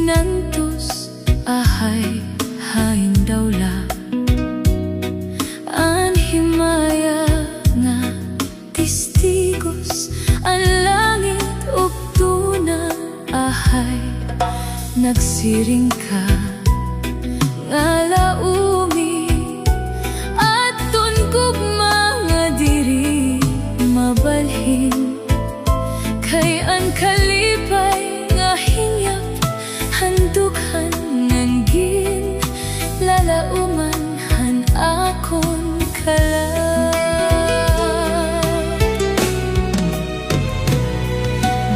hinantos ahay hain dawla an himaya nga testigos ang langit ug tuna ahay nagsiring ka nga laumi aton kog mga diri mabalhin kay ang kalipay nga hinyap handughan nanggin lalauman han akon kalag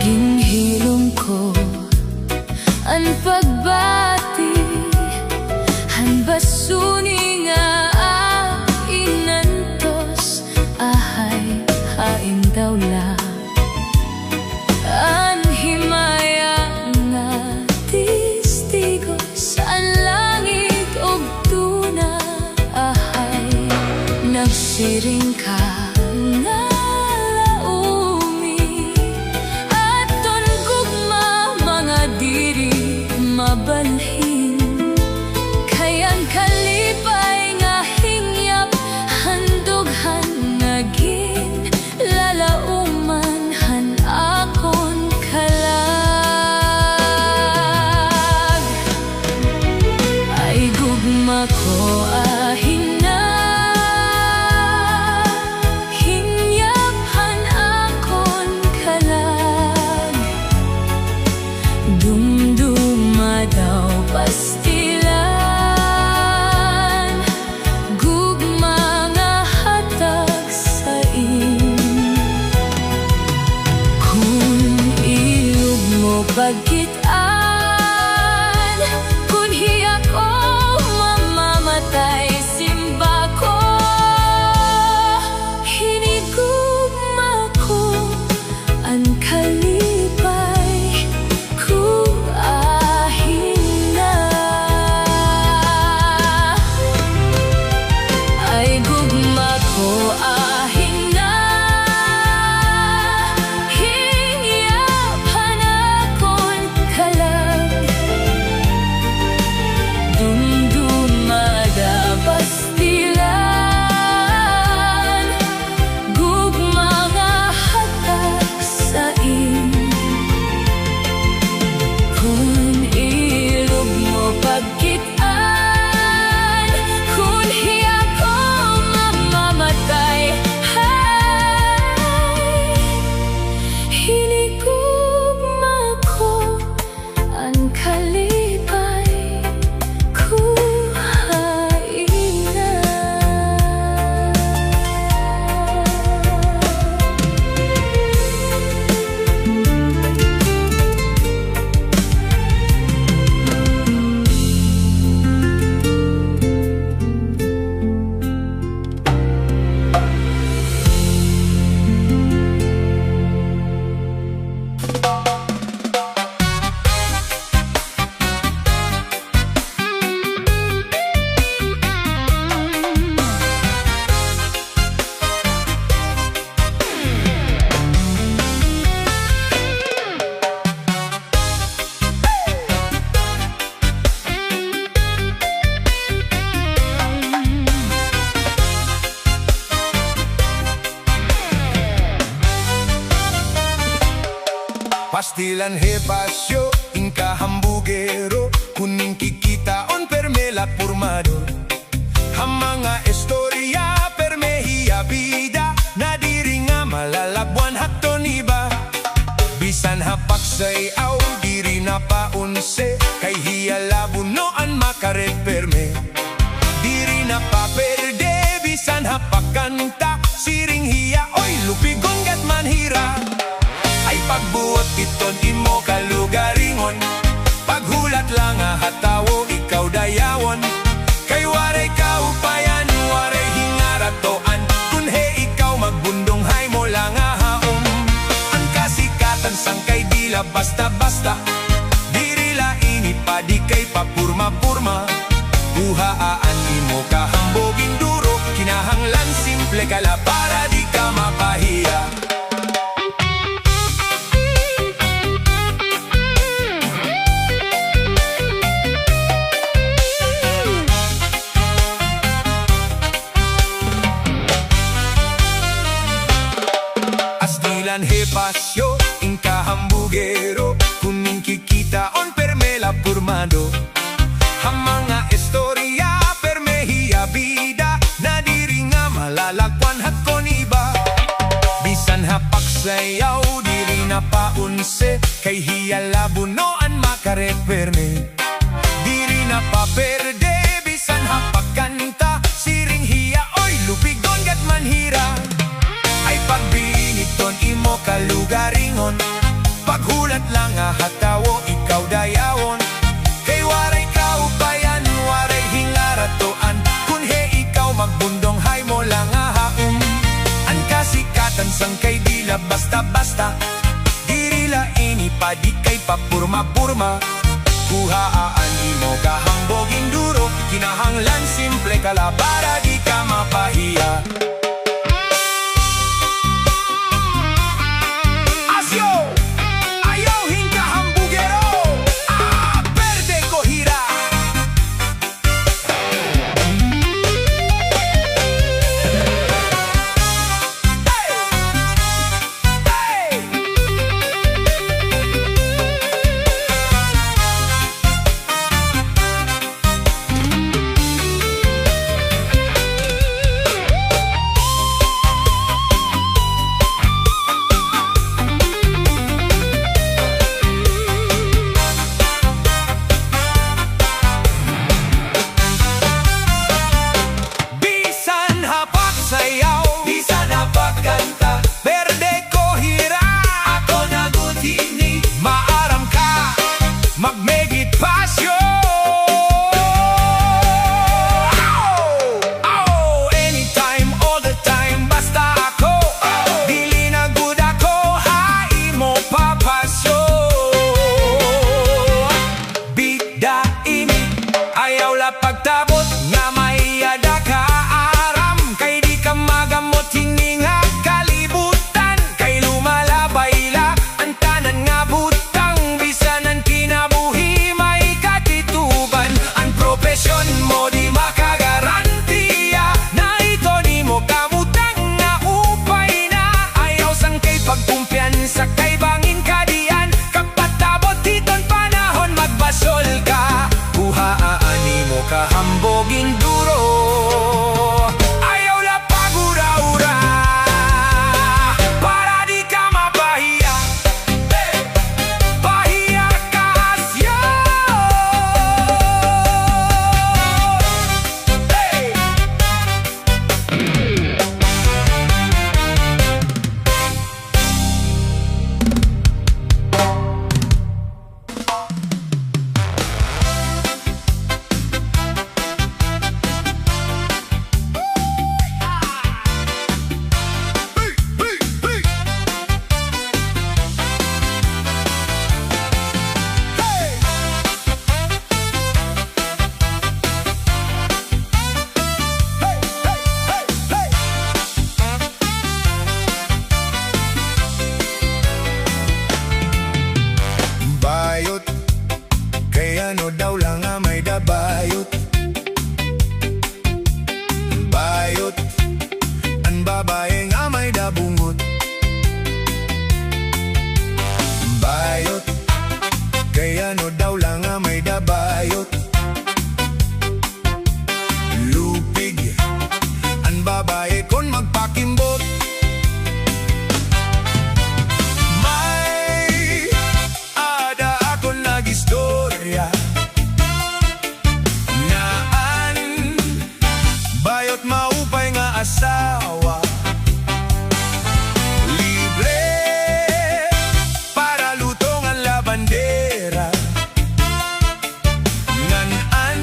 ginhilom ko ang pagbati han basuni nga inantos ahay hain dawla an himaya nga testigos ang langit ug tuna ahay nagsiring ka nga laumi aton gugma mga diri mabalhin kay ang kalipay nga hingyap handughan naging lalauman han akon kalag ay gugma ko ahin na hingyap han akon kalag dumduma daw pastilan gugma nga hatag sa kung ilog mo pagkitaan kung hiya ko mamamatay simba ko hinigugma ko ang kalipay kung ahina ay gugma ko ahina hingyap hanakon kalag dumdumada pastilan gugma nga hatag sa kung ilog mo pagkitaan kung hiya ko mamamatay hinigugma ko ang kalipay kuhaina Pastilan hepasyo, inka hambugero, kuning kikitaon permela purmador. Ang mga istorya permehiya bida, na diri nga malalabuan hakton iba. Bisan hapak sayaw, diri na paunse, kay hiya labunoan makareperme. Diri na paperde, bisan hapak kanta, siring hiya, oy lupigong gat manhira. Ay pagbuot iton imo kalugaringon, paghulat lang hatawo ikaw dayawon. Kay waray kaupayan, waray hingaratoan, kunhe ikaw magbundong hay mo lang haom. Ang kasikatan sangkay dila basta-basta, dirila ini pa di kay papurma-purma. Buhaan imo kahamboging duro, kinahanglan simple kala para di ka mapahiya. pormado. Ang mga istorya permehiya bida na diri nga malalakwan hakon iba. Bisan hapak sayaw diri na paunse kay hiya labunoan makareperme. Diri na paperde bisan hapak kanta siring hiya oy lupigon gat manhira. Ay pagbiniton imo kalugaringon, paghulat lang nga hatawo ikaw dayawon. Kay waray kaupayan, waray hingaratoan, kunhe ikaw magbundong hay mo lang haum. Ang kasikatan sang kay dila basta-basta, dirila ini pa di kay papurma-purma. Kuhaan imo kahamboging duro, kinahanglan simple kala para di ka mapahiya. Pagtabot nga maiyada ka aram, kay di ka magamot hini nga kalibutan. Kay lumalabay la ang tanan nga butang, bisan ang kinabuhi may katituban. Ang propesyon mo di makagarantiya, na ito di mo kamutang nga upay na. Ayaw sang kay pagkumpiyansa kay bangin kadian, kapatabot hiton panahon magbasol ka. Kahambogin duro, ayaw la pagura-ura, para di ka mapahiya. Pahiya ka asya. Ano daw lang nga may dabayot, bayot, ang babae nga may dabungot. Bayot, kay ano daw lang nga may dabayot, lupig, ang babae kon magpakimbot. May ada ako nag-istorya, maupay nga asawa, libre para lutong ang labandera. Ngan-an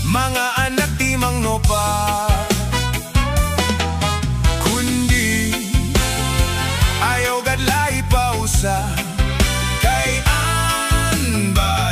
mga anak di mangnopa, kundi ayaw gadlay pausa. Kay an ba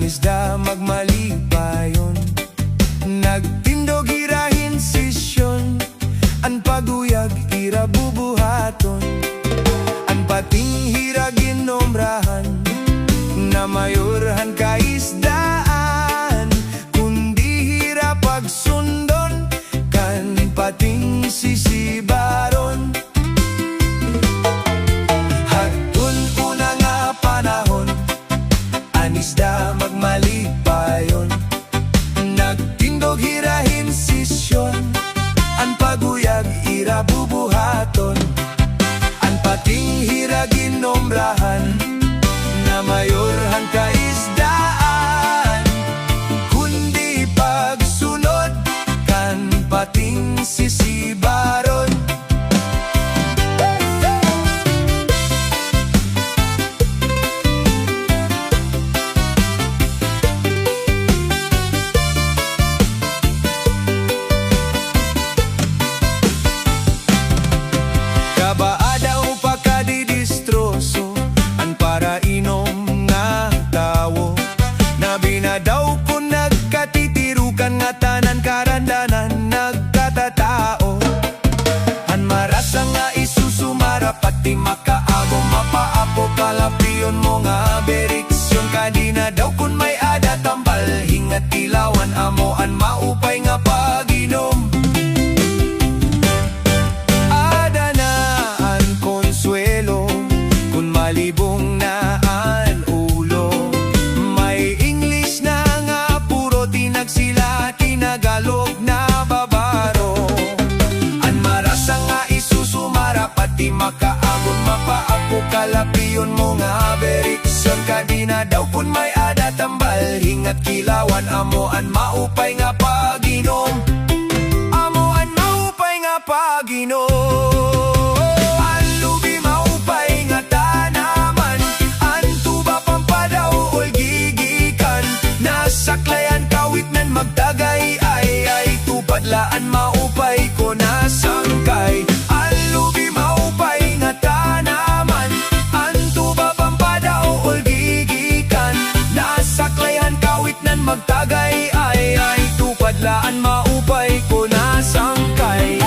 isda magmalipayon. Nagtindog irahin sisyon, an paguyag ira bubuhaton. An pating hira ginombrahan, na mayorhan kaisdaan. Kundi hira pagsundon, kan pating sisibaron. Hagtun una nga panahon, an isda magmalipayon. Nagtindog hirahin sisyon, an paguyag ira bubuhaton. An pating hira ginombrahan, na mayorhan kaisdaan. Kundi pagsunod, kan pating sisibaron. Kabaada upa kadidistroso, an para inom nga tawo. Na binadaw ko nagkatitirukan, nga tanan karandanan nagkatatao. An marasa nga isusumara, pati makaago mapaapo. Kalapiyon mo nga beriksyon, kadina daw kun may ada tambal. Hingat ilawan amo an maupay nga paginom. Malibong na an ulo, may English na nga puro tinagsila, tinagalog na babaro. An marasa nga isusumara, pati makaagon mapaapo. Kalapiyon mo nga beriksyon, kadina daw kun may ada tambal. Hingat kilawan amo an maupay nga paginom. Amo an maupay nga paginom. Saklayan kawit nan magtagay ay tupadlaan maupay ko na sangkay. Alubi maupay nga tanaman, antuba pampadaw ulgigikan. Nasaklayan kawit nan magtagay ay tupadlaan maupay ko na sangkay.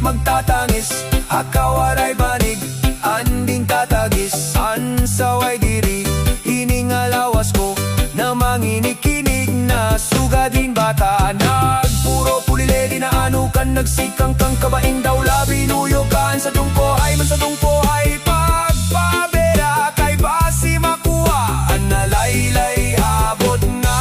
Magtatangis, akawaray banig, anding tatagis. An saway diri, hiningalawas ko, na manginikinig na sugadin bata. Nagpuro puliledi na anukan, nagsikang kang kabaing daw labi. Nuyokan sa dungko ay man sa dungko ay pagpabera. Kay basi makuha, an nalaylay abot na.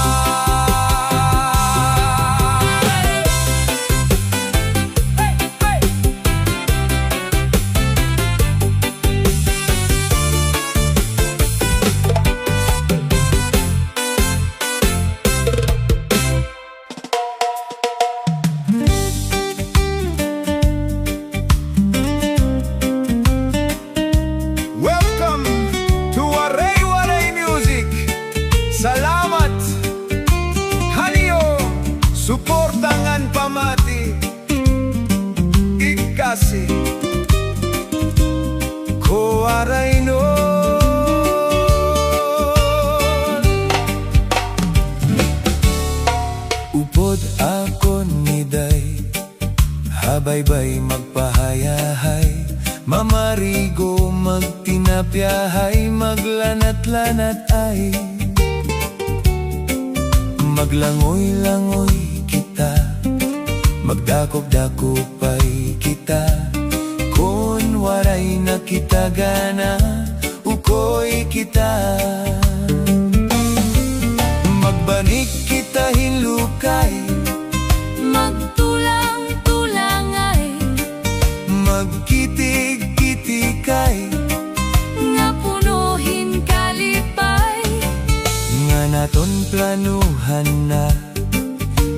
Welcome to Waray Music. Salamat haniyo, suportangan pamati. Ikasi ko waray no. Upod ako niday, habaybay magpahayahay. Mamarigo magtinapyahay, maglanat-lanat ay. Maglangoy-langoy kita, magdakop-dakopay kita. Kun waray na kita gana, ukoy kita. Magbanik kita hinlukay, Magtulang-tulangay, magkitig-kitikay. nga punuhin kalipay. Nga aton planuhan na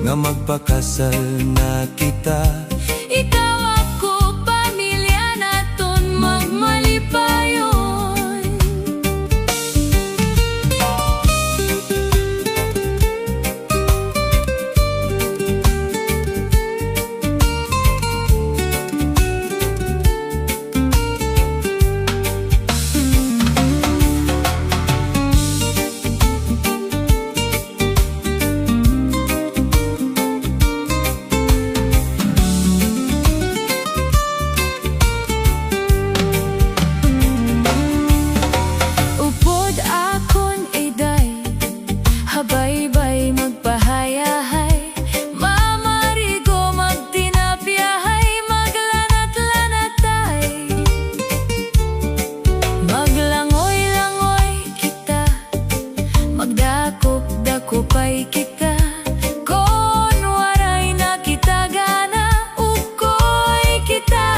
nga magpakasal na kita. Ikaw ako, pamilya naton magmalipayon. Habay-bay magpahayahay, mamarigo magtinapyahay, maglanat-lanatay. Maglangoy-langoy kita, magdakop-dakopay kita. Kon waray na kita gana, ukoy kita.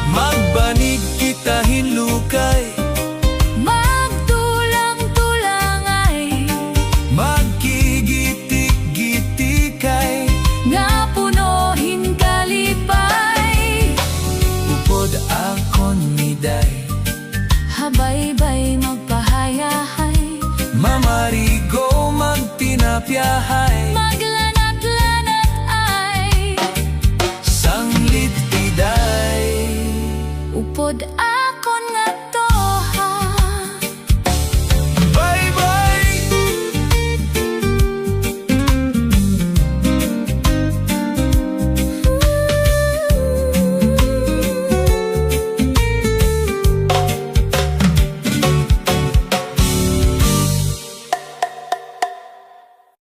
Magbanig kita hinlukay, magkigitik-gitikay, nga punohin kalipay. upod akon miday, Habay-bay magpahayahay, mamarigo magtinapyahay, maglanat-lanat ay sanglit iday. upod